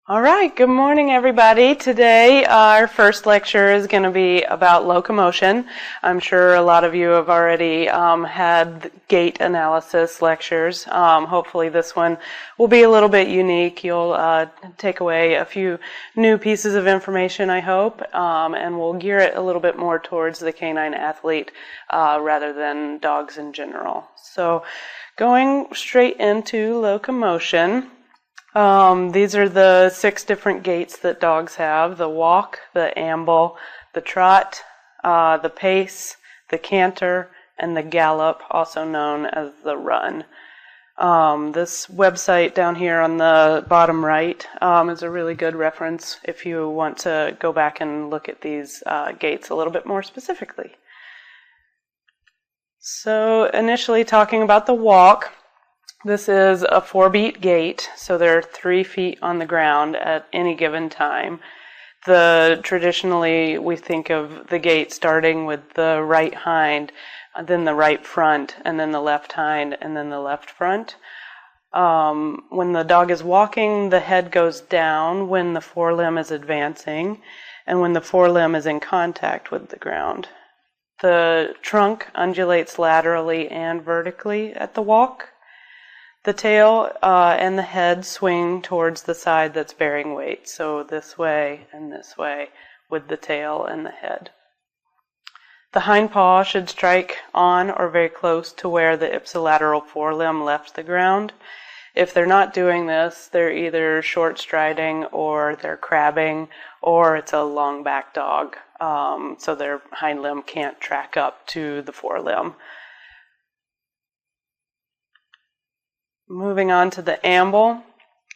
All right, good morning everybody. Today our first lecture is going to be about locomotion. I'm sure a lot of you have already had gait analysis lectures. Hopefully this one will be a little bit unique. You'll take away a few new pieces of information, I hope, and we'll gear it a little bit more towards the canine athlete rather than dogs in general. So going straight into locomotion. These are the 6 different gaits that dogs have: the walk, the amble, the trot, the pace, the canter, and the gallop, also known as the run. This website down here on the bottom right is a really good reference if you want to go back and look at these gaits a little bit more specifically. So initially talking about the walk. This is a 4-beat gait, so there are 3 feet on the ground at any given time. Traditionally, we think of the gait starting with the right hind, then the right front, and then the left hind, and then the left front. When the dog is walking, the head goes down when the forelimb is advancing, and when the forelimb is in contact with the ground. The trunk undulates laterally and vertically at the walk. The tail and the head swing towards the side that's bearing weight, so this way and this way with the tail and the head. The hind paw should strike on or very close to where the ipsilateral forelimb left the ground. If they're not doing this, they're either short striding or they're crabbing, or it's a long back dog, so their hind limb can't track up to the forelimb. Moving on to the amble.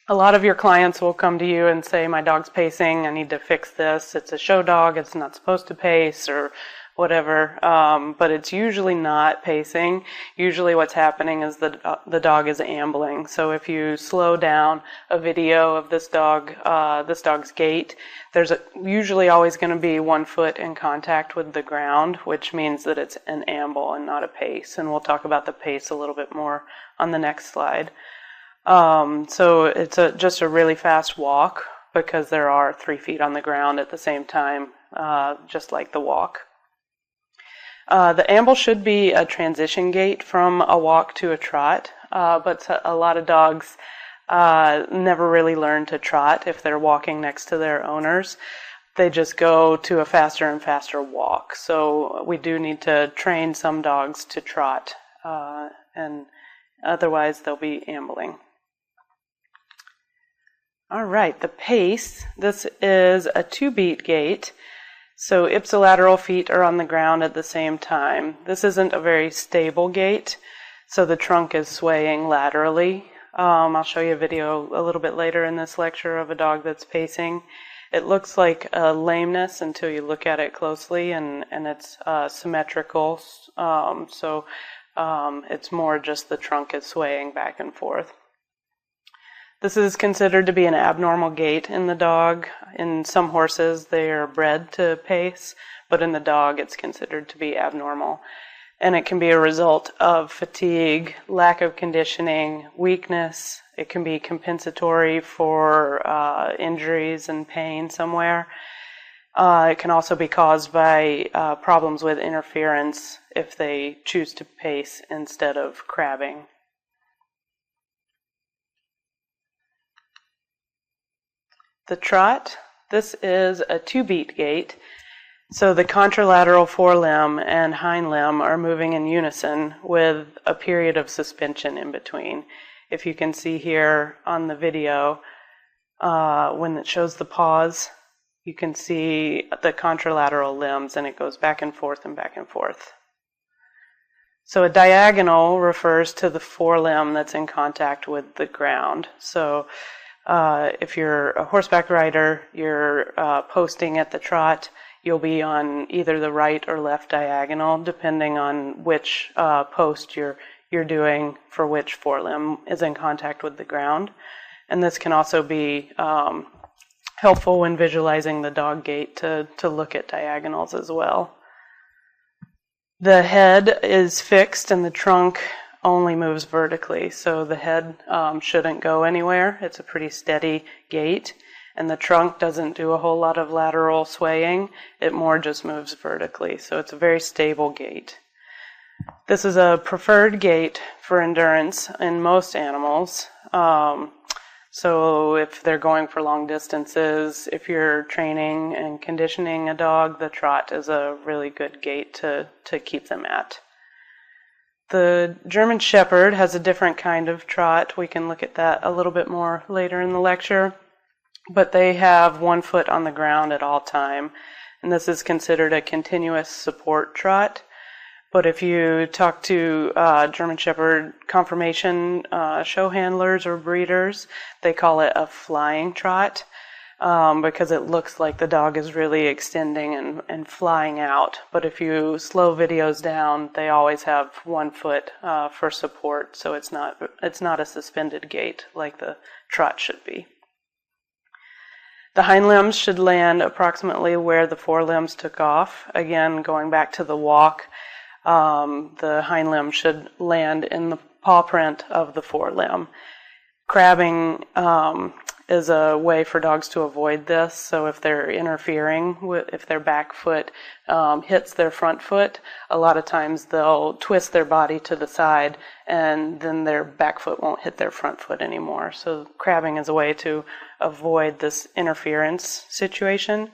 A lot of your clients will come to you and say, my dog's pacing, I need to fix this. It's a show dog, it's not supposed to pace or whatever, but it's usually not pacing. Usually what's happening is the dog is ambling. So if you slow down a video of this dog's gait, there's usually always going to be one foot in contact with the ground, which means that it's an amble and not a pace. And we'll talk about the pace a little bit more on the next slide. So it's just a really fast walk because there are 3 feet on the ground at the same time, just like the walk. The amble should be a transition gait from a walk to a trot, but a lot of dogs never really learn to trot if they're walking next to their owners. They just go to a faster and faster walk. So we do need to train some dogs to trot, and otherwise they'll be ambling. All right, the pace. This is a 2-beat gait. So ipsilateral feet are on the ground at the same time. This isn't a very stable gait, so the trunk is swaying laterally. I'll show you a video a little bit later in this lecture of a dog that's pacing. It looks like a lameness until you look at it closely, and it's symmetrical, so it's more just the trunk is swaying back and forth. This is considered to be an abnormal gait in the dog. In some horses, they are bred to pace, but in the dog, it's considered to be abnormal. And it can be a result of fatigue, lack of conditioning, weakness. It can be compensatory for injuries and pain somewhere. It can also be caused by problems with interference if they choose to pace instead of crabbing. The trot. This is a 2-beat gait. So the contralateral forelimb and hind limb are moving in unison with a period of suspension in between. If you can see here on the video, when it shows the pause, you can see the contralateral limbs, and it goes back and forth and back and forth. So a diagonal refers to the forelimb that's in contact with the ground. So if you're a horseback rider, you're posting at the trot, you'll be on either the right or left diagonal, depending on which post you're doing for which forelimb is in contact with the ground. And this can also be helpful when visualizing the dog gait to look at diagonals as well. The head is fixed and the trunk only moves vertically, so the head shouldn't go anywhere. It's a pretty steady gait. and the trunk doesn't do a whole lot of lateral swaying. It more just moves vertically, so it's a very stable gait. This is a preferred gait for endurance in most animals. So if they're going for long distances, if you're training and conditioning a dog, the trot is a really good gait to keep them at. The German Shepherd has a different kind of trot. We can look at that a little bit more later in the lecture. But they have one foot on the ground at all time, and this is considered a continuous support trot. But if you talk to German Shepherd conformation show handlers or breeders, they call it a flying trot because it looks like the dog is really extending and flying out. But if you slow videos down, they always have one foot for support, so it's not a suspended gait like the trot should be. The hind limbs should land approximately where the forelimbs took off. Again, going back to the walk, the hind limb should land in the paw print of the forelimb. Crabbing is a way for dogs to avoid this. So if they're interfering, if their back foot hits their front foot, a lot of times they'll twist their body to the side and then their back foot won't hit their front foot anymore. So crabbing is a way to avoid this interference situation.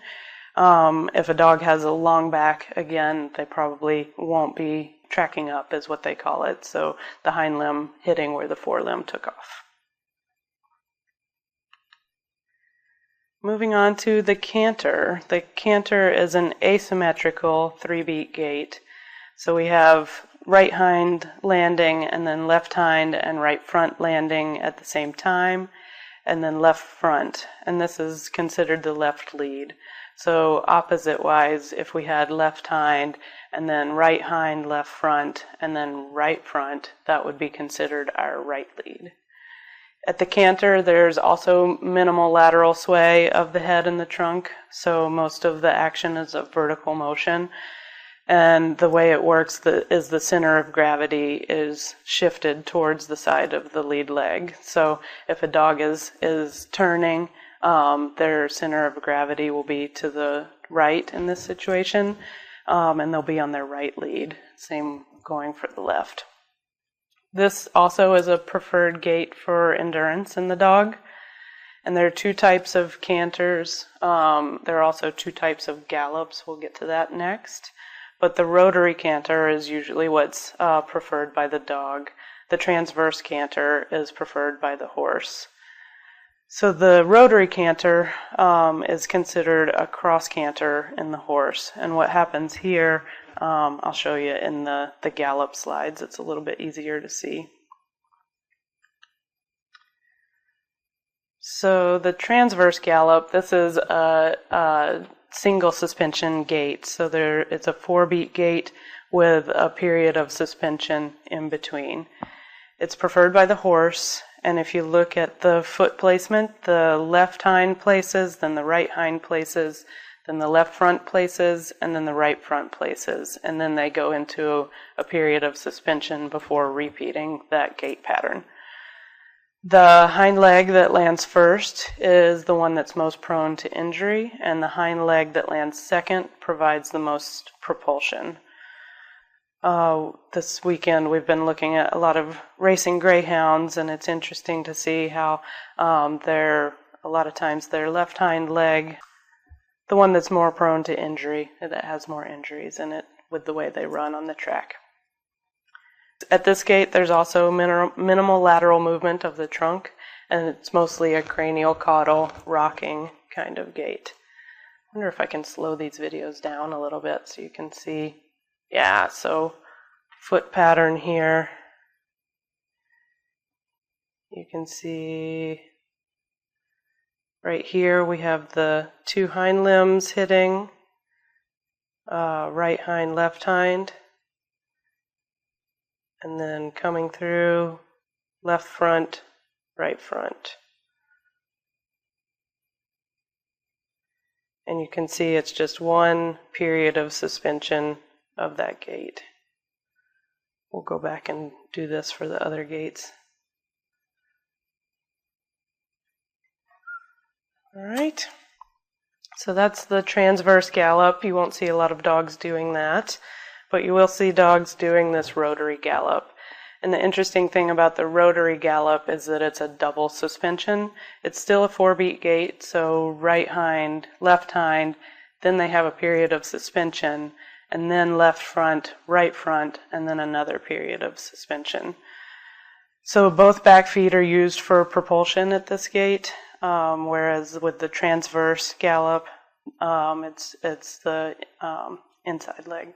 If a dog has a long back, again, they probably won't be tracking up, is what they call it. So the hind limb hitting where the forelimb took off. Moving on to the canter. The canter is an asymmetrical 3-beat gait. So we have right hind landing and then left hind and right front landing at the same time, and then left front. And this is considered the left lead. So opposite-wise, if we had left hind and then right hind, left front, and then right front, that would be considered our right lead. At the canter, there's also minimal lateral sway of the head and the trunk, so most of the action is a vertical motion. And the way it works is the center of gravity is shifted towards the side of the lead leg. So if a dog is turning, their center of gravity will be to the right in this situation, and they'll be on their right lead. Same going for the left. This also is a preferred gait for endurance in the dog. And there are two types of canters. There are also two types of gallops. We'll get to that next. But the rotary canter is usually what's preferred by the dog. The transverse canter is preferred by the horse. So the rotary canter is considered a cross canter in the horse. And what happens here, I'll show you in the gallop slides. It's a little bit easier to see. So the transverse gallop, this is a single suspension gait. So it's a 4-beat gait with a period of suspension in between. It's preferred by the horse. And if you look at the foot placement, the left hind places, then the right hind places, then the left front places, and then the right front places. And then they go into a period of suspension before repeating that gait pattern. The hind leg that lands first is the one that's most prone to injury, and the hind leg that lands second provides the most propulsion. This weekend we've been looking at a lot of racing greyhounds, and it's interesting to see how a lot of times their left hind leg, the one that's more prone to injury, that has more injuries in it with the way they run on the track. At this gait, there's also minimal lateral movement of the trunk, and it's mostly a cranial caudal rocking kind of gait. I wonder if I can slow these videos down a little bit so you can see. Yeah, so foot pattern here. You can see right here we have the two hind limbs hitting, right hind, left hind, and then coming through left front, right front. And you can see it's just one period of suspension of that gait. We'll go back and do this for the other gaits. All right. So that's the transverse gallop. You won't see a lot of dogs doing that, but you will see dogs doing this rotary gallop. And the interesting thing about the rotary gallop is that it's a double suspension. It's still a 4-beat gait, so right hind, left hind, then they have a period of suspension, and then left front, and then another period of suspension. So both back feet are used for propulsion at this gait, whereas with the transverse gallop, it's the inside leg.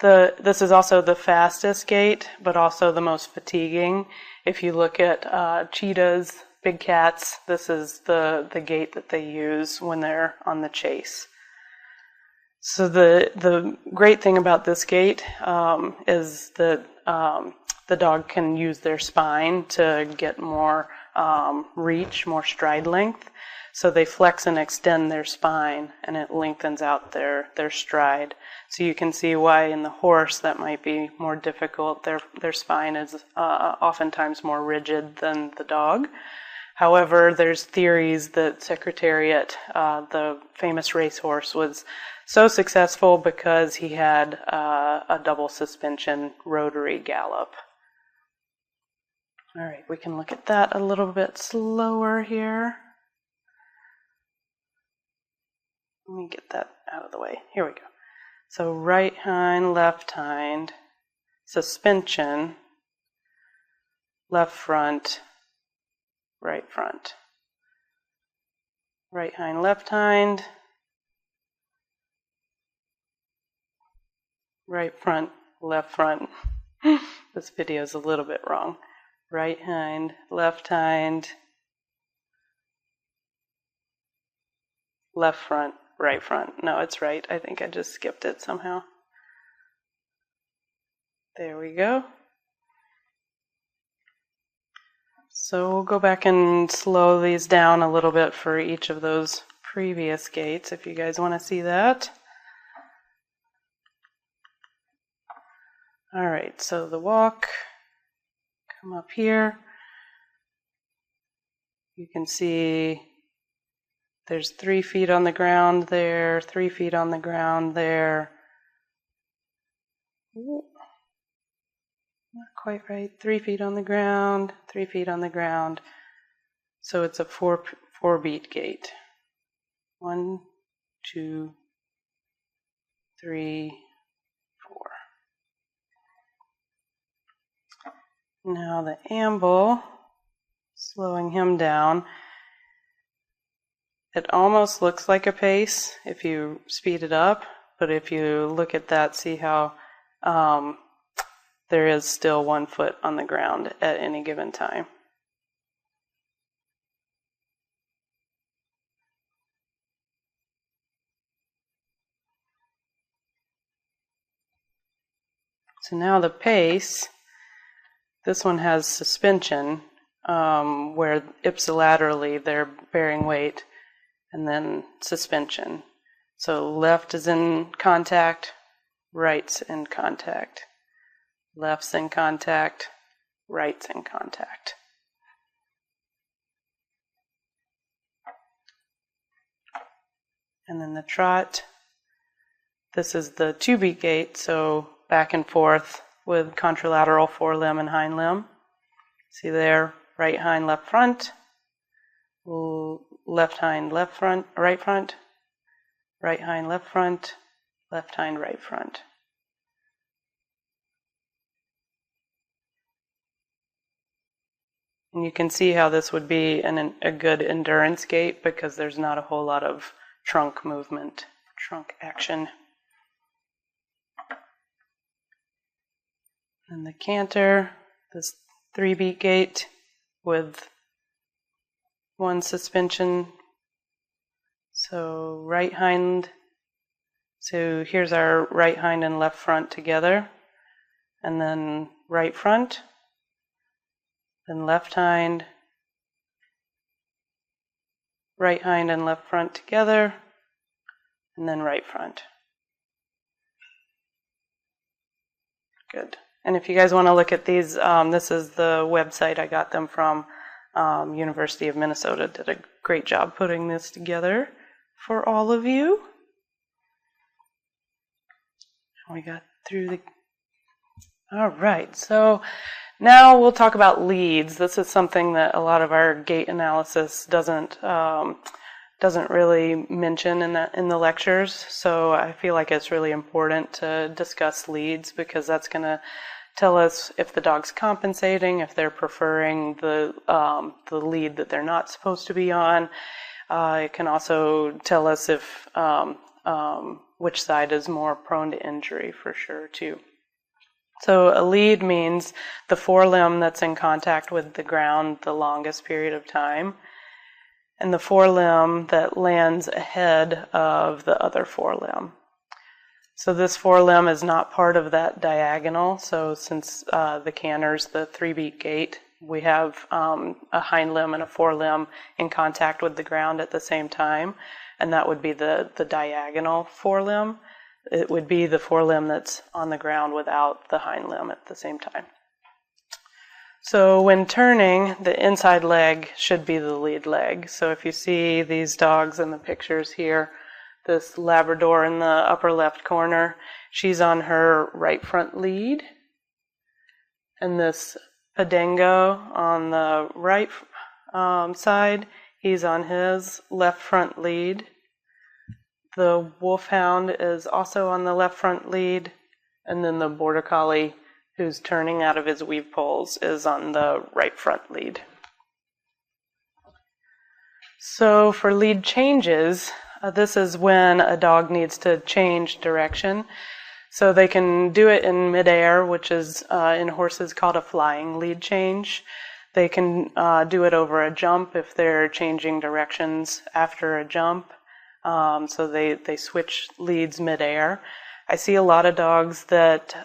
This is also the fastest gait, but also the most fatiguing. If you look at cheetahs, big cats, this is the gait that they use when they're on the chase. So the great thing about this gait is that the dog can use their spine to get more reach, more stride length. So they flex and extend their spine, and it lengthens out their stride. So you can see why in the horse that might be more difficult. Their spine is oftentimes more rigid than the dog. However, there's theories that Secretariat, the famous racehorse, was so successful because he had a double suspension rotary gallop. All right, we can look at that a little bit slower here. Let me get that out of the way. Here we go. So right hind, left hind, suspension, left front, right front. Right hind, left hind, right front, left front. This video is a little bit wrong. Right hind, left front, right front. No, it's right. I think I just skipped it somehow. There we go. So we'll go back and slow these down a little bit for each of those previous gaits if you guys want to see that. All right, so the walk, come up here. You can see there's 3 feet on the ground there, 3 feet on the ground there. Ooh, not quite right. 3 feet on the ground, 3 feet on the ground. So it's a 4-beat gait. 1, 2, 3, 4. Now the amble, slowing him down. It almost looks like a pace if you speed it up, but if you look at that, see how there is still 1 foot on the ground at any given time. So now the pace, this one has suspension, where ipsilaterally they're bearing weight, and then suspension. So left is in contact, right's in contact. Left's in contact, right's in contact. And then the trot, this is the 2-beat gait, so back and forth with contralateral forelimb and hind limb. See there, right hind, left front, left hind, left front, right hind, left front, left hind, right front. And you can see how this would be a good endurance gait because there's not a whole lot of trunk movement, trunk action. And the canter, this 3-beat gait with 1 suspension. So right hind, so here's our right hind and left front together, and then right front, then left hind, right hind and left front together, and then right front. Good. And if you guys want to look at these, this is the website I got them from. University of Minnesota did a great job putting this together for all of you. We got through the... All right, so now we'll talk about leads. This is something that a lot of our gait analysis doesn't really mention in the lectures. So I feel like it's really important to discuss leads, because that's going to tell us if the dog's compensating, if they're preferring the lead that they're not supposed to be on. It can also tell us if which side is more prone to injury, for sure, too. So a lead means the forelimb that's in contact with the ground the longest period of time, and the forelimb that lands ahead of the other forelimb. So this forelimb is not part of that diagonal. So since the canters, the 3-beat gait, we have a hind limb and a forelimb in contact with the ground at the same time, and that would be the diagonal forelimb. It would be the forelimb that's on the ground without the hind limb at the same time. So when turning, the inside leg should be the lead leg. So if you see these dogs in the pictures here, this Labrador in the upper left corner, she's on her right front lead. And this Padengo on the right side, he's on his left front lead. The Wolfhound is also on the left front lead, and then the Border Collie, who's turning out of his weave poles, is on the right front lead. So for lead changes, this is when a dog needs to change direction. So they can do it in midair, which is in horses called a flying lead change. They can do it over a jump if they're changing directions after a jump. So they switch leads midair. I see a lot of dogs that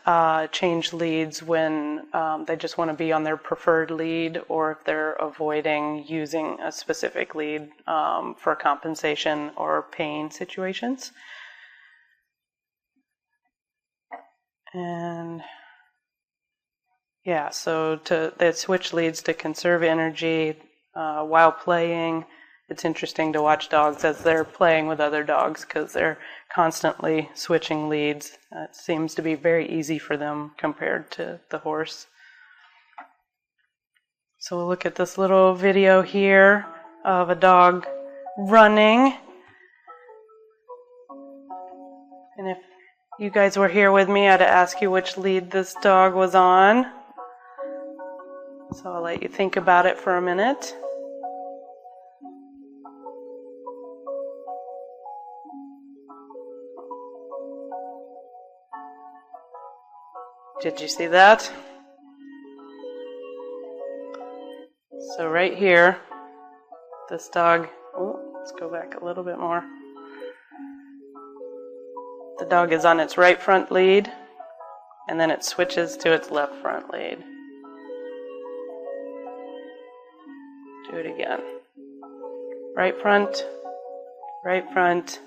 change leads when they just want to be on their preferred lead, or if they're avoiding using a specific lead for compensation or pain situations. And yeah, so they switch leads to conserve energy while playing. It's interesting to watch dogs as they're playing with other dogs, because they're constantly switching leads. It seems to be very easy for them compared to the horse. So we'll look at this little video here of a dog running. And if you guys were here with me, I'd ask you which lead this dog was on. So I'll let you think about it for a minute. Did you see that? So right here, this dog, let's go back a little bit more. The dog is on its right front lead, and then it switches to its left front lead. Do it again. Right front, right front,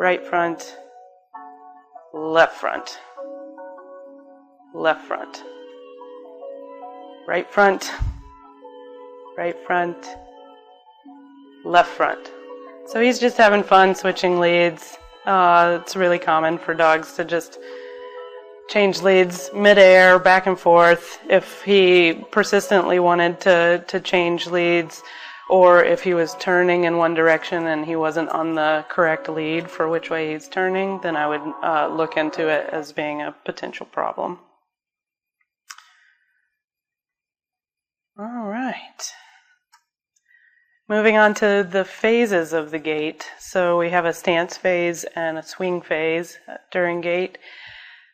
right front, left front. Left front, right front, right front, left front. So he's just having fun switching leads. It's really common for dogs to just change leads midair, back and forth. If he persistently wanted to change leads, or if he was turning in one direction and he wasn't on the correct lead for which way he's turning, then I would look into it as being a potential problem. All right. Moving on to the phases of the gait. So we have a stance phase and a swing phase during gait.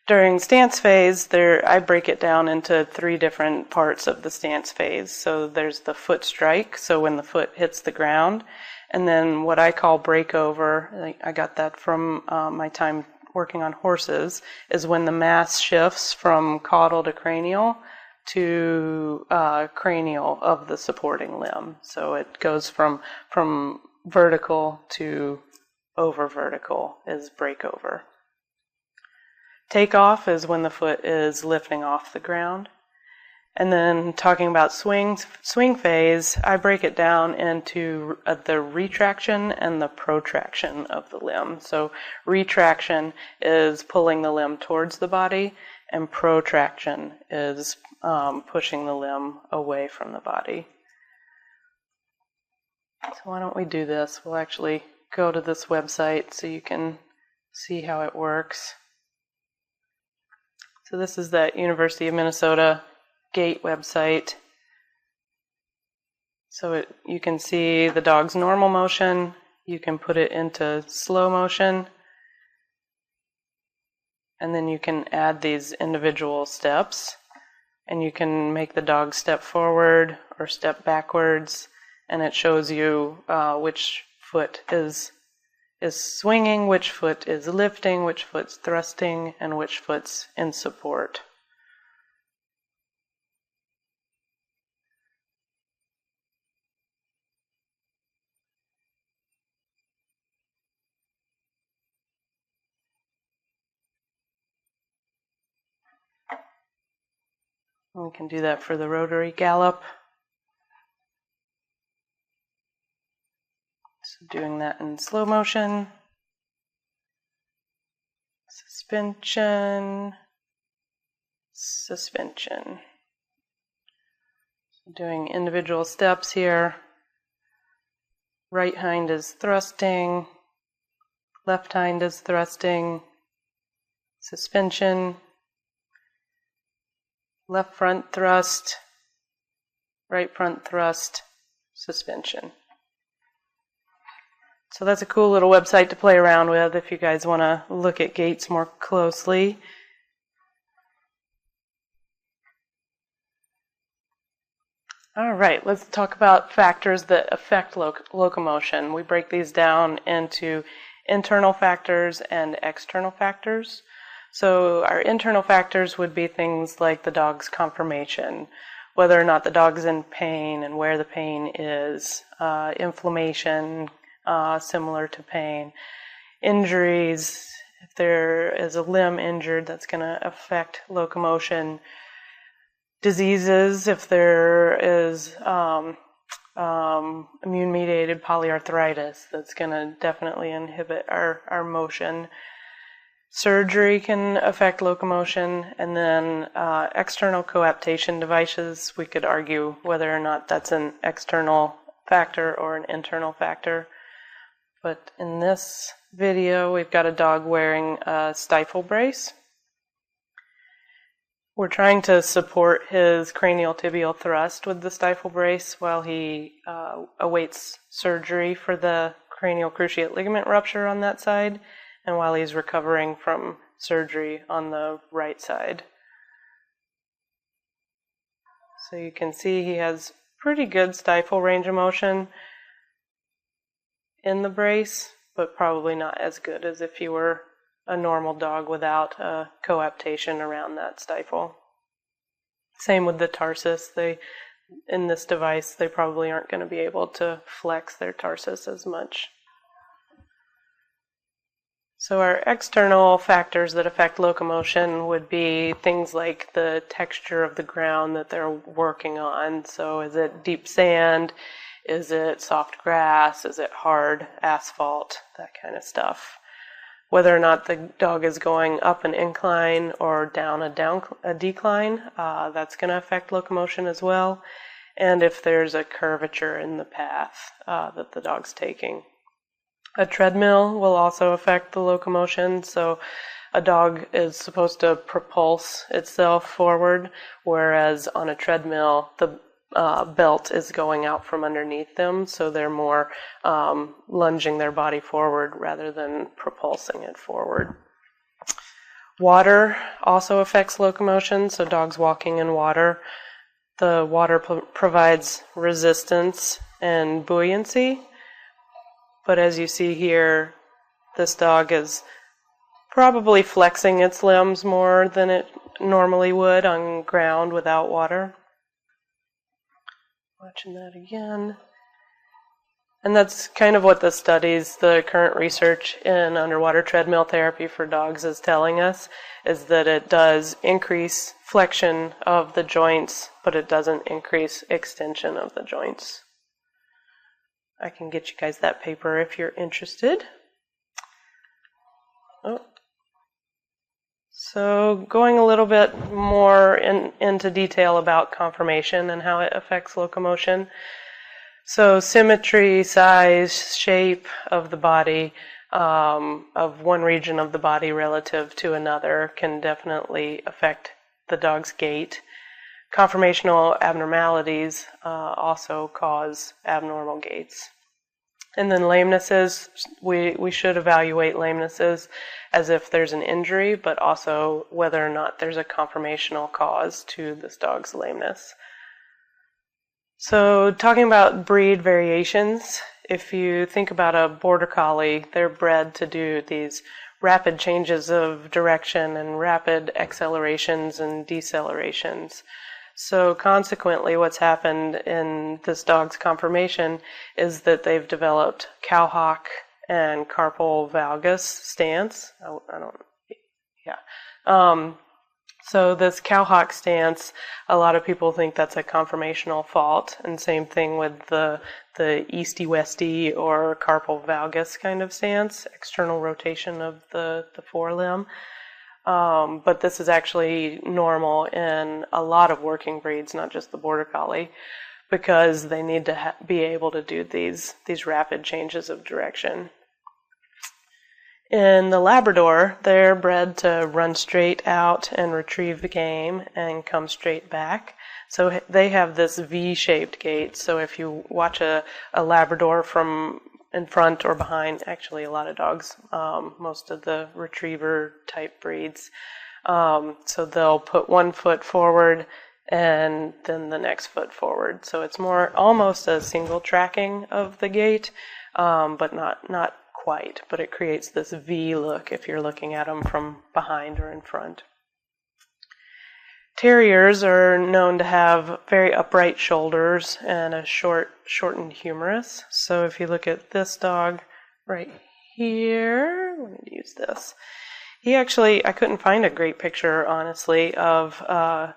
During stance phase, I break it down into 3 different parts of the stance phase. So there's the foot strike, so when the foot hits the ground, and then what I call breakover, I got that from my time working on horses, is when the mass shifts from caudal to cranial to cranial of the supporting limb. So it goes from vertical to over vertical is breakover. Takeoff is when the foot is lifting off the ground. And then talking about swing phase, I break it down into the retraction and the protraction of the limb. So retraction is pulling the limb towards the body, and protraction is pushing the limb away from the body. So why don't we do this? We'll actually go to this website so you can see how it works. So this is that University of Minnesota Gait website. So you can see the dog's normal motion. You can put it into slow motion. And then you can add these individual steps. And you can make the dog step forward or step backwards. And it shows you which foot is swinging, which foot is lifting, which foot's thrusting, and which foot's in support. We can do that for the rotary gallop. So doing that in slow motion. Suspension. Suspension. So doing individual steps here. Right hind is thrusting. Left hind is thrusting. Suspension. Left front thrust, right front thrust, suspension. So that's a cool little website to play around with if you guys want to look at gaits more closely. All right, let's talk about factors that affect locomotion. We break these down into internal factors and external factors. So our internal factors would be things like the dog's conformation, whether or not the dog's in pain and where the pain is, inflammation similar to pain, injuries, if there is a limb injured, that's going to affect locomotion, diseases, if there is immune-mediated polyarthritis, that's going to definitely inhibit our motion. Surgery can affect locomotion, and then external coaptation devices, we could argue whether or not that's an external factor or an internal factor. But in this video, we've got a dog wearing a stifle brace. We're trying to support his cranial tibial thrust with the stifle brace while he awaits surgery for the cranial cruciate ligament rupture on that side, and while he's recovering from surgery on the right side. So you can see he has pretty good stifle range of motion in the brace, but probably not as good as if he were a normal dog without a coaptation around that stifle. Same with the tarsus. In this device, they probably aren't going to be able to flex their tarsus as much. So our external factors that affect locomotion would be things like the texture of the ground that they're working on. So is it deep sand? Is it soft grass? Is it hard asphalt? That kind of stuff. Whether or not the dog is going up an incline or down a decline, that's going to affect locomotion as well. And if there's a curvature in the path that the dog's taking. A treadmill will also affect the locomotion, so a dog is supposed to propulse itself forward, whereas on a treadmill, the belt is going out from underneath them, so they're more lunging their body forward rather than propulsing it forward. Water also affects locomotion, so dogs walking in water. The water provides resistance and buoyancy. But as you see here, this dog is probably flexing its limbs more than it normally would on ground without water. Watching that again. And that's kind of what the studies, the current research in underwater treadmill therapy for dogs is telling us, is that it does increase flexion of the joints, but it doesn't increase extension of the joints. I can get you guys that paper if you're interested. Oh. So going a little bit more into detail about conformation and how it affects locomotion. So symmetry, size, shape of the body, of one region of the body relative to another can definitely affect the dog's gait. Conformational abnormalities also cause abnormal gaits. And then lamenesses, we should evaluate lamenesses as if there's an injury, but also whether or not there's a conformational cause to this dog's lameness. So talking about breed variations, if you think about a border collie, they're bred to do these rapid changes of direction and rapid accelerations and decelerations. So consequently, what's happened in this dog's conformation is that they've developed cowhock and carpal valgus stance. So this cowhock stance, a lot of people think that's a conformational fault, and same thing with the easty-westy or carpal valgus kind of stance, external rotation of the forelimb. But this is actually normal in a lot of working breeds, not just the border collie, because they need to be able to do these rapid changes of direction. In the Labrador, they're bred to run straight out and retrieve the game and come straight back. So they have this V-shaped gait. So if you watch a Labrador from in front or behind, actually a lot of dogs, most of the retriever type breeds, so they'll put one foot forward and then the next foot forward. So it's more almost a single tracking of the gait, but not quite, but it creates this V look if you're looking at them from behind or in front. Terriers are known to have very upright shoulders and a shortened humerus. So if you look at this dog right here, let me use this. He actually, I couldn't find a great picture, honestly, of a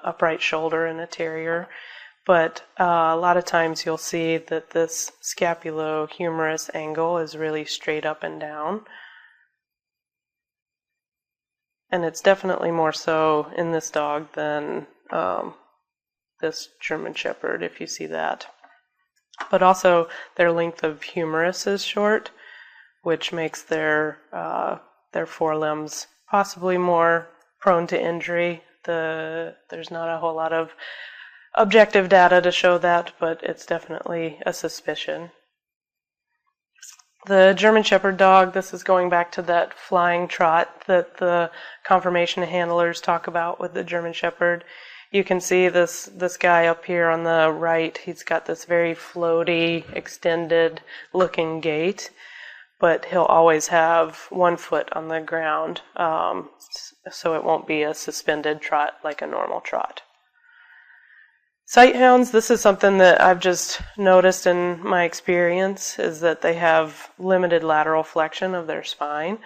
upright shoulder in a terrier. But a lot of times you'll see that this scapulohumerus angle is really straight up and down. And it's definitely more so in this dog than this German Shepherd, if you see that. But also their length of humerus is short, which makes their forelimbs possibly more prone to injury. There's not a whole lot of objective data to show that, but it's definitely a suspicion. The German Shepherd dog, this is going back to that flying trot that the conformation handlers talk about with the German Shepherd. You can see this guy up here on the right, he's got this very floaty, extended looking gait, but he'll always have one foot on the ground, so it won't be a suspended trot like a normal trot. Sighthounds, this is something that I've just noticed in my experience, is that they have limited lateral flexion of their spine.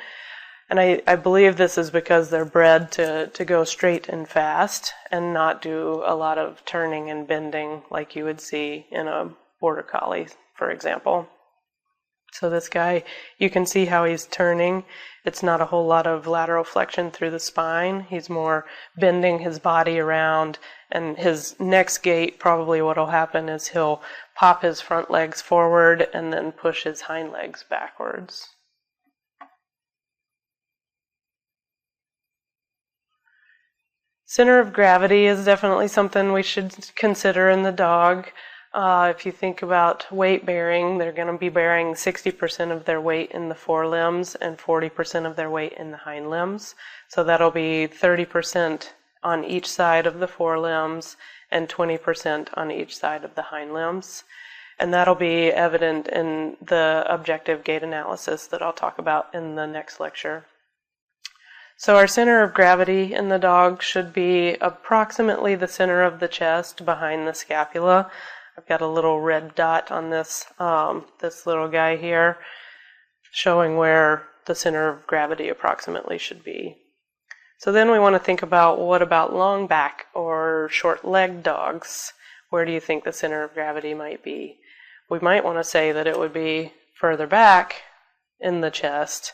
And I believe this is because they're bred to go straight and fast and not do a lot of turning and bending like you would see in a border collie, for example. So this guy, you can see how he's turning. It's not a whole lot of lateral flexion through the spine. He's more bending his body around, and his next gait, probably what will happen is he'll pop his front legs forward and then push his hind legs backwards. Center of gravity is definitely something we should consider in the dog. If you think about weight bearing, they're going to be bearing 60% of their weight in the forelimbs and 40% of their weight in the hind limbs. So that'll be 30% on each side of the forelimbs and 20% on each side of the hind limbs. And that'll be evident in the objective gait analysis that I'll talk about in the next lecture. So our center of gravity in the dog should be approximately the center of the chest behind the scapula. I've got a little red dot on this, this little guy here, showing where the center of gravity approximately should be. So then we want to think about, what about long back or short leg dogs? Where do you think the center of gravity might be? We might want to say that it would be further back in the chest,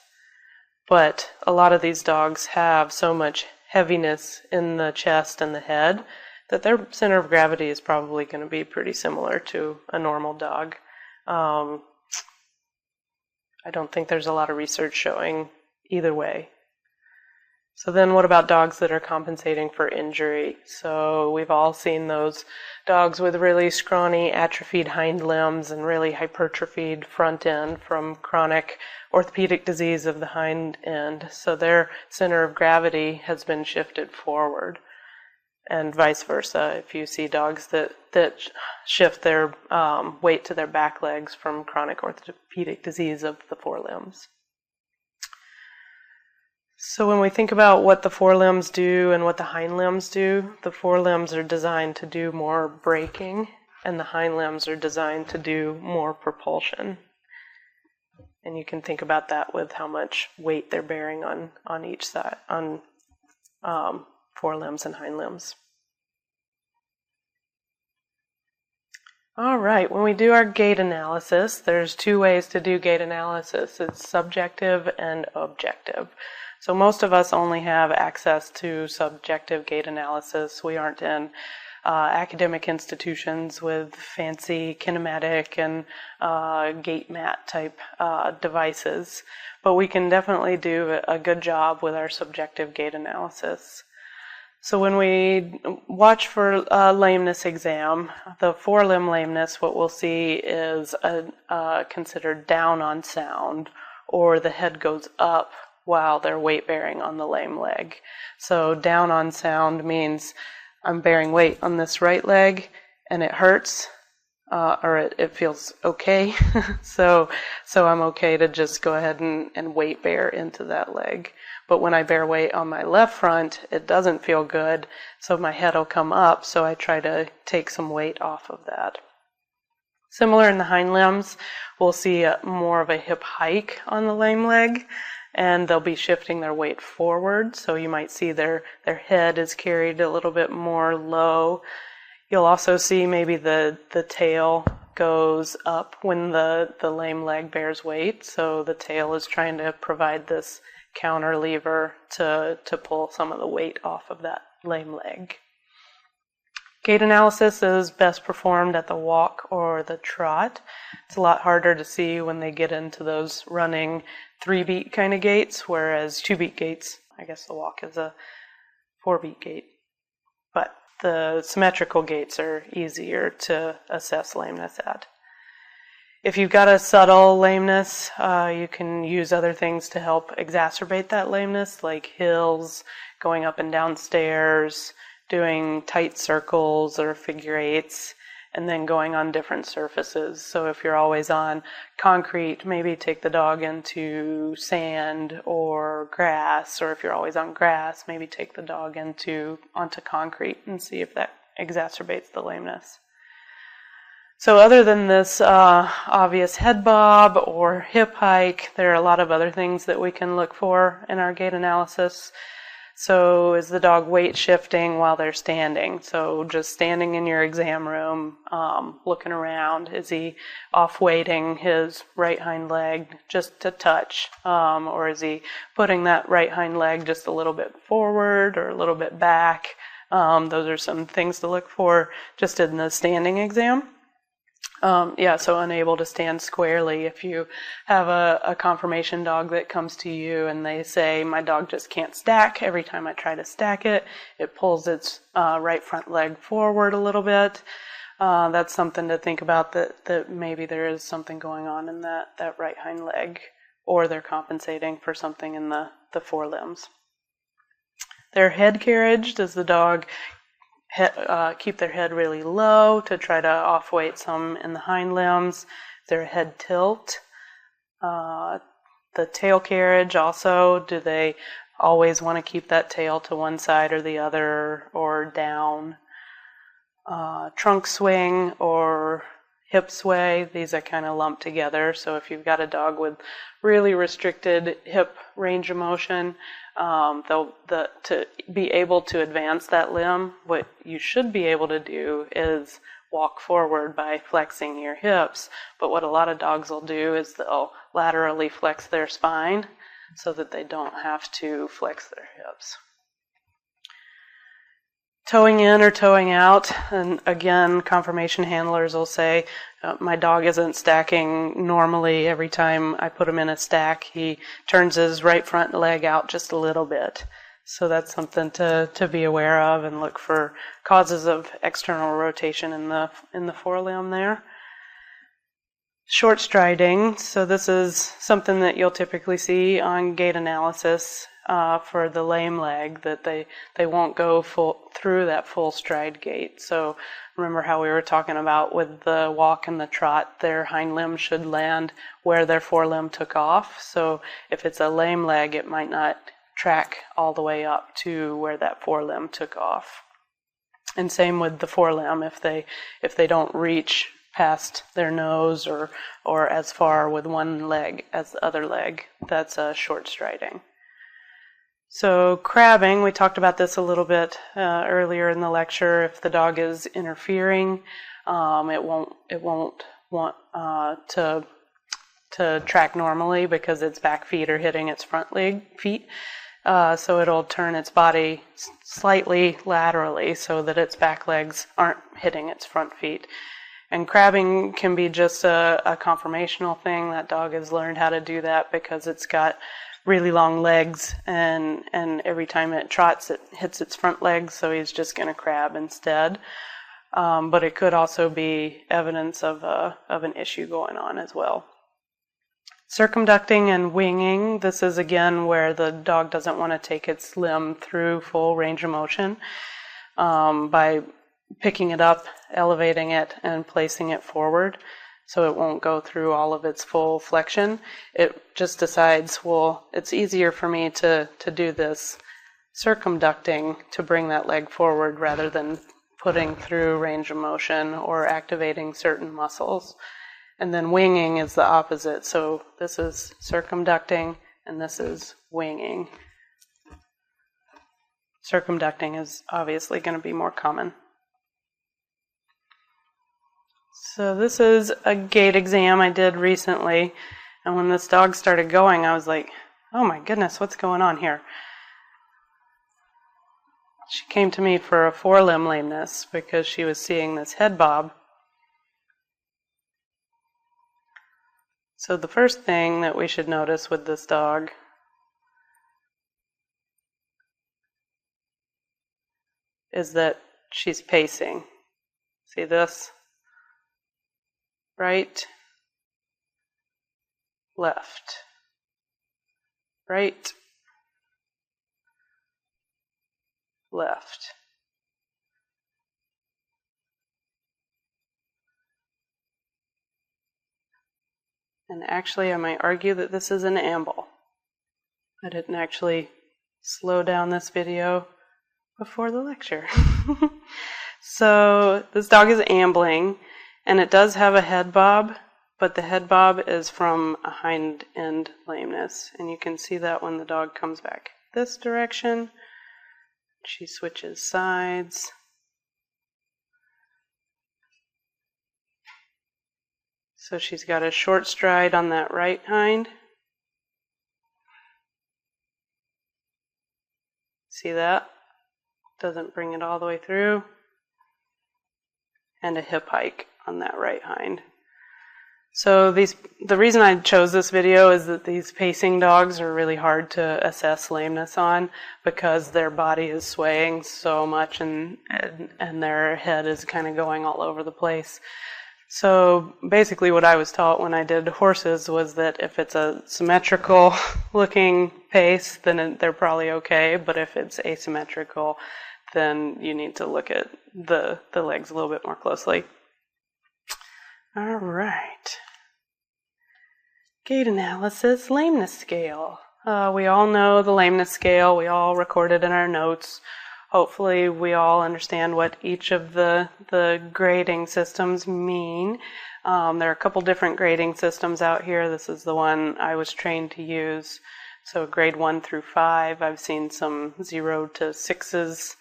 but a lot of these dogs have so much heaviness in the chest and the head that their center of gravity is probably going to be pretty similar to a normal dog. I don't think there's a lot of research showing either way. So then what about dogs that are compensating for injury? So we've all seen those dogs with really scrawny, atrophied hind limbs and really hypertrophied front end from chronic orthopedic disease of the hind end. So their center of gravity has been shifted forward, and vice versa. If you see dogs that shift their weight to their back legs from chronic orthopedic disease of the forelimbs. So when we think about what the forelimbs do and what the hind limbs do, the forelimbs are designed to do more braking, and the hind limbs are designed to do more propulsion. And you can think about that with how much weight they're bearing on each side, on forelimbs and hind limbs. All right, when we do our gait analysis, there's two ways to do gait analysis. It's subjective and objective. So most of us only have access to subjective gait analysis. We aren't in academic institutions with fancy kinematic and gait mat type devices, but we can definitely do a good job with our subjective gait analysis. So when we watch for a lameness exam, the forelimb lameness, what we'll see is considered down on sound, or the head goes up while they're weight bearing on the lame leg. So down on sound means I'm bearing weight on this right leg and it hurts, or it feels okay. so I'm okay to just go ahead and weight bear into that leg. But when I bear weight on my left front, it doesn't feel good, so my head will come up, so I try to take some weight off of that. Similar in the hind limbs, we'll see more of a hip hike on the lame leg, and they'll be shifting their weight forward, so you might see their head is carried a little bit more low. You'll also see maybe the tail goes up when the lame leg bears weight, so the tail is trying to provide this counter lever to pull some of the weight off of that lame leg. Gait analysis is best performed at the walk or the trot. It's a lot harder to see when they get into those running 3-beat kind of gaits, whereas 2-beat gaits, I guess the walk is a 4-beat gait. But the symmetrical gaits are easier to assess lameness at. If you've got a subtle lameness, you can use other things to help exacerbate that lameness, like hills, going up and down stairs, doing tight circles or figure eights, and then going on different surfaces. So if you're always on concrete, maybe take the dog into sand or grass, or if you're always on grass, maybe take the dog onto concrete and see if that exacerbates the lameness. So other than this obvious head bob or hip hike, there are a lot of other things that we can look for in our gait analysis. So is the dog weight shifting while they're standing? So just standing in your exam room, looking around. Is he off-weighting his right hind leg just to touch? Or is he putting that right hind leg just a little bit forward or a little bit back? Those are some things to look for just in the standing exam. So unable to stand squarely. If you have a conformation dog that comes to you and they say, my dog just can't stack, every time I try to stack it, it pulls its right front leg forward a little bit. That's something to think about, that maybe there is something going on in that right hind leg, or they're compensating for something in the forelimbs. Their head carriage, does the dog keep their head really low to try to off-weight some in the hind limbs? Their head tilt. The tail carriage also, do they always want to keep that tail to one side or the other, or down? trunk swing or hip sway. These I kind of lump together. So if you've got a dog with really restricted hip range of motion, to be able to advance that limb, what you should be able to do is walk forward by flexing your hips. But what a lot of dogs will do is they'll laterally flex their spine so that they don't have to flex their hips. Towing in or towing out, and again, conformation handlers will say, my dog isn't stacking normally. Every time I put him in a stack, he turns his right front leg out just a little bit. So that's something to be aware of and look for causes of external rotation in the forelimb there. Short striding, so this is something that you'll typically see on gait analysis for the lame leg, that they won't go through that full stride gait. So remember how we were talking about with the walk and the trot, their hind limb should land where their forelimb took off. So if it's a lame leg, it might not track all the way up to where that forelimb took off. And same with the forelimb, if they don't reach past their nose or as far with one leg as the other leg, that's short striding. So crabbing, we talked about this a little bit earlier in the lecture. If the dog is interfering, it won't want to track normally because its back feet are hitting its front feet. So it'll turn its body slightly laterally so that its back legs aren't hitting its front feet. And crabbing can be just a conformational thing. That dog has learned how to do that because it's got really long legs, and every time it trots, it hits its front legs, so he's just going to crab instead. But it could also be evidence of an issue going on as well. Circumducting and winging, this is again where the dog doesn't want to take its limb through full range of motion by picking it up, elevating it, and placing it forward so it won't go through all of its full flexion. It just decides, well, it's easier for me to do this circumducting to bring that leg forward rather than putting through range of motion or activating certain muscles. And then winging is the opposite. So this is circumducting and this is winging. Circumducting is obviously going to be more common. So this is a gait exam I did recently, and when this dog started going, I was like, oh my goodness, what's going on here? She came to me for a forelimb lameness because she was seeing this head bob. So the first thing that we should notice with this dog is that she's pacing. See this? Right, left, right, left. And actually, I might argue that this is an amble. I didn't actually slow down this video before the lecture. So this dog is ambling. And it does have a head bob, but the head bob is from a hind end lameness. And you can see that when the dog comes back this direction. She switches sides. So she's got a short stride on that right hind. See that? Doesn't bring it all the way through. And a hip hike on that right hind. So the reason I chose this video is that these pacing dogs are really hard to assess lameness on because their body is swaying so much and their head is kind of going all over the place. So basically what I was taught when I did horses was that if it's a symmetrical looking pace, then they're probably okay, but if it's asymmetrical, then you need to look at the legs a little bit more closely. All right. Gait analysis, lameness scale. We all know the lameness scale. We all record it in our notes. Hopefully we all understand what each of the grading systems mean. There are a couple different grading systems out here. This is the one I was trained to use. So grade 1 through 5. I've seen some 0 to 6s.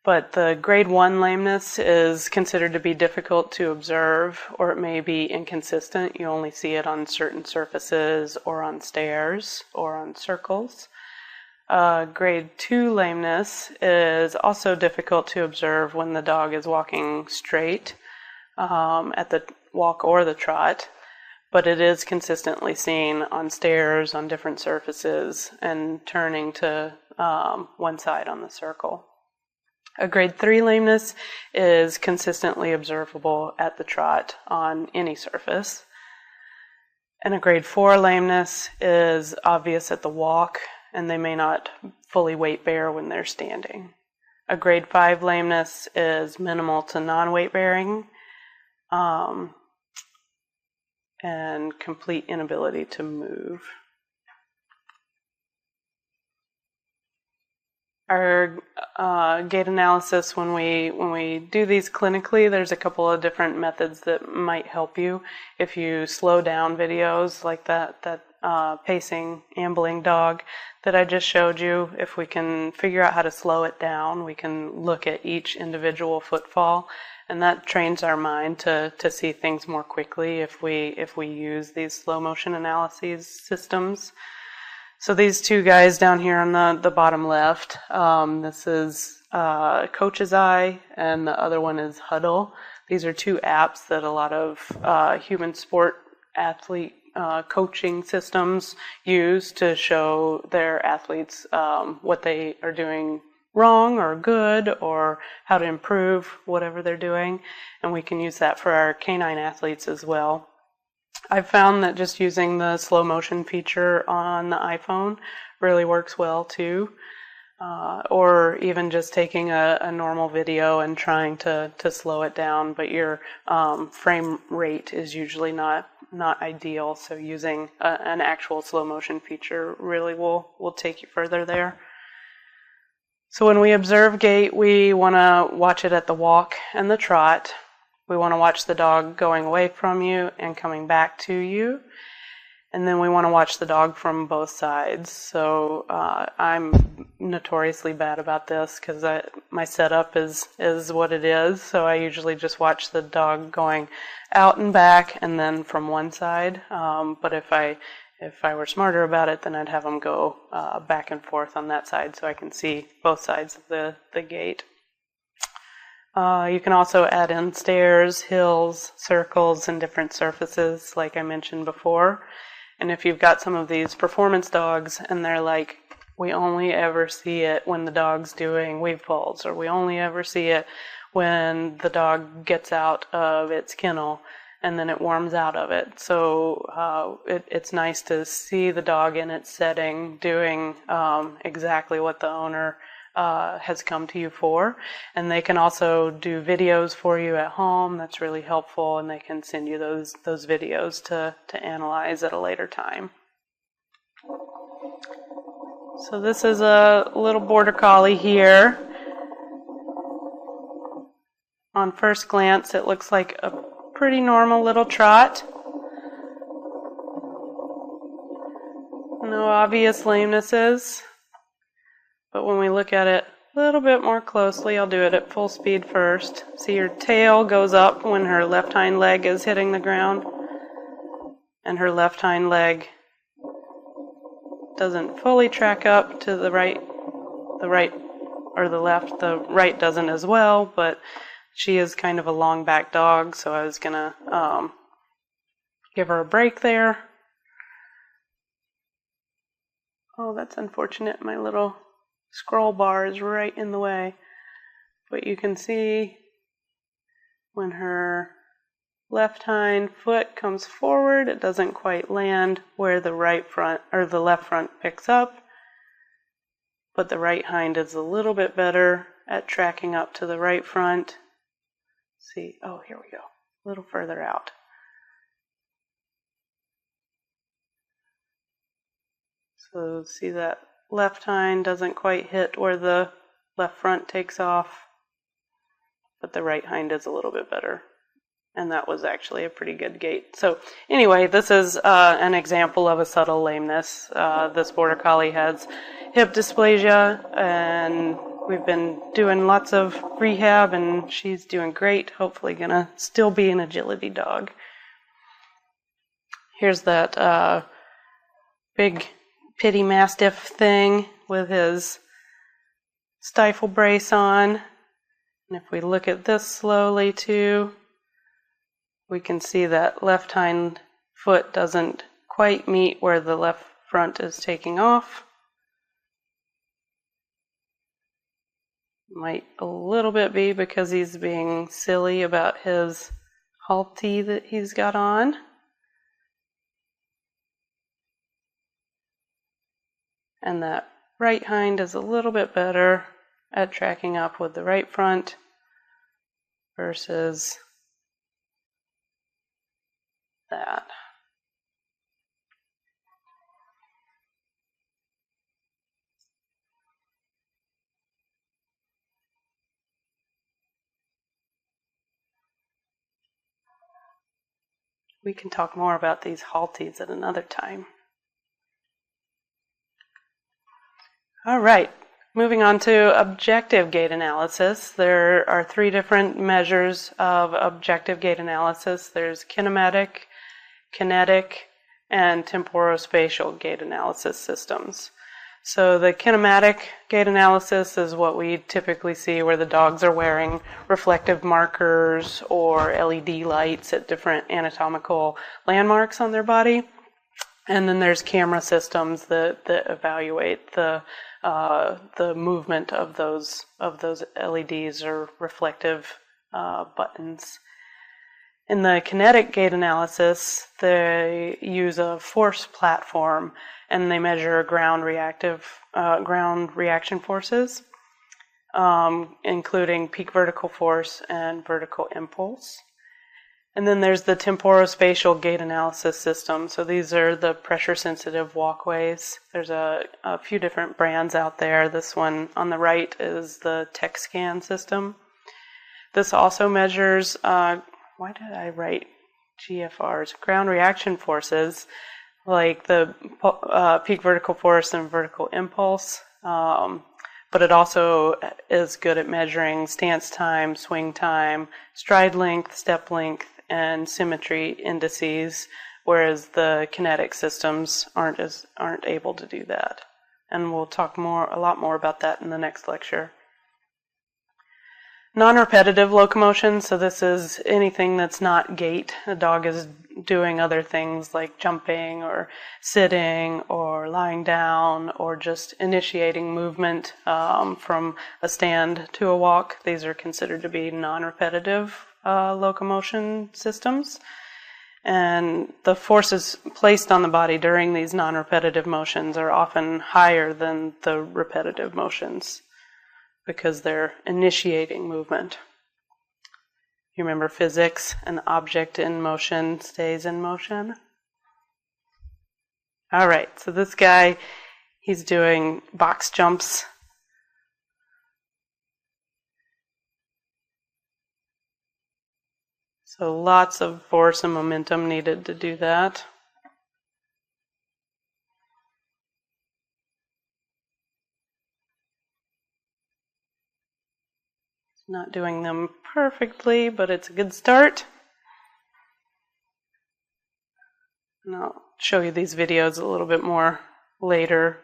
But the grade 1 lameness is considered to be difficult to observe, or it may be inconsistent. You only see it on certain surfaces or on stairs or on circles. Grade 2 lameness is also difficult to observe when the dog is walking straight at the walk or the trot, but it is consistently seen on stairs, on different surfaces, and turning to one side on the circle. A grade 3 lameness is consistently observable at the trot on any surface. And a grade 4 lameness is obvious at the walk, and they may not fully weight bear when they're standing. A grade 5 lameness is minimal to non-weight bearing, and complete inability to move. Our gait analysis, when we do these clinically, there's a couple of different methods that might help you. If you slow down videos like that pacing, ambling dog that I just showed you, if we can figure out how to slow it down, we can look at each individual footfall, and that trains our mind to see things more quickly if we use these slow motion analyses systems. So these two guys down here on the bottom left, this is Coach's Eye, and the other one is Huddle. These are two apps that a lot of human sport athlete coaching systems use to show their athletes what they are doing wrong or good, or how to improve whatever they're doing. And we can use that for our canine athletes as well. I've found that just using the slow motion feature on the iPhone really works well too. Or even just taking a normal video and trying to slow it down, but your frame rate is usually not ideal, so using an actual slow motion feature really will take you further there. So when we observe gait, we want to watch it at the walk and the trot. We want to watch the dog going away from you and coming back to you. And then we want to watch the dog from both sides. So I'm notoriously bad about this because my setup is what it is. So I usually just watch the dog going out and back and then from one side. But if I were smarter about it, then I'd have them go back and forth on that side so I can see both sides of the gait. You can also add in stairs, hills, circles, and different surfaces like I mentioned before. And if you've got some of these performance dogs and they're like, we only ever see it when the dog's doing weave pulls, or we only ever see it when the dog gets out of its kennel and then it warms out of it. So it's nice to see the dog in its setting doing exactly what the owner has come to you for. And they can also do videos for you at home. That's really helpful, and they can send you those videos to analyze at a later time. So this is a little border collie here. On first glance, it looks like a pretty normal little trot. No obvious lamenesses. But when we look at it a little bit more closely, I'll do it at full speed first. See, her tail goes up when her left hind leg is hitting the ground, and her left hind leg doesn't fully track up to the right or the left. The right doesn't as well, but she is kind of a long back dog, so I was gonna give her a break there. Oh, that's unfortunate. My little scroll bar is right in the way. But you can see when her left hind foot comes forward, it doesn't quite land where the right front or the left front picks up. But the right hind is a little bit better at tracking up to the right front. See, oh, here we go. A little further out. So see that left hind doesn't quite hit where the left front takes off, but the right hind is a little bit better. And that was actually a pretty good gait. So anyway, this is an example of a subtle lameness. This Border Collie has hip dysplasia, and we've been doing lots of rehab, and she's doing great. Hopefully gonna still be an agility dog. Here's that big pity mastiff thing with his stifle brace on. And if we look at this slowly too, we can see that left hind foot doesn't quite meet where the left front is taking off. Might a little bit be because he's being silly about his halty that he's got on. And that right hind is a little bit better at tracking up with the right front versus that. We can talk more about these halties at another time. All right, moving on to objective gait analysis. There are 3 different measures of objective gait analysis. There's kinematic, kinetic, and temporospatial gait analysis systems. So the kinematic gait analysis is what we typically see where the dogs are wearing reflective markers or LED lights at different anatomical landmarks on their body. And then there's camera systems that evaluate the movement of those LEDs or reflective buttons. In the kinetic gait analysis, they use a force platform, and they measure ground reaction forces, including peak vertical force and vertical impulse. And then there's the temporospatial gait analysis system. So these are the pressure-sensitive walkways. There's a few different brands out there. This one on the right is the TechScan system. This also measures, why did I write GFRs? Ground reaction forces, like the peak vertical force and vertical impulse. But it also is good at measuring stance time, swing time, stride length, step length, and symmetry indices, whereas the kinetic systems aren't able to do that. And we'll talk a lot more about that in the next lecture. Non-repetitive locomotion, so this is anything that's not gait. The dog is doing other things like jumping or sitting or lying down or just initiating movement from a stand to a walk. These are considered to be non-repetitive locomotion systems. And the forces placed on the body during these non-repetitive motions are often higher than the repetitive motions, because they're initiating movement. You remember physics, an object in motion stays in motion? All right, so this guy, he's doing box jumps. So lots of force and momentum needed to do that. Not doing them perfectly, but it's a good start. And I'll show you these videos a little bit more later.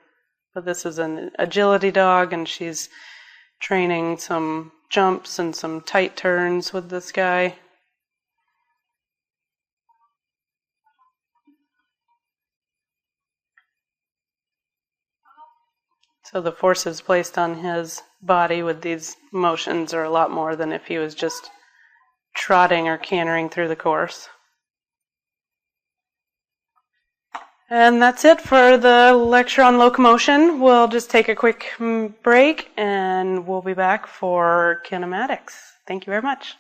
But this is an agility dog, and she's training some jumps and some tight turns with this guy. So the forces placed on his body with these motions are a lot more than if he was just trotting or cantering through the course. And that's it for the lecture on locomotion. We'll just take a quick break and we'll be back for kinematics. Thank you very much.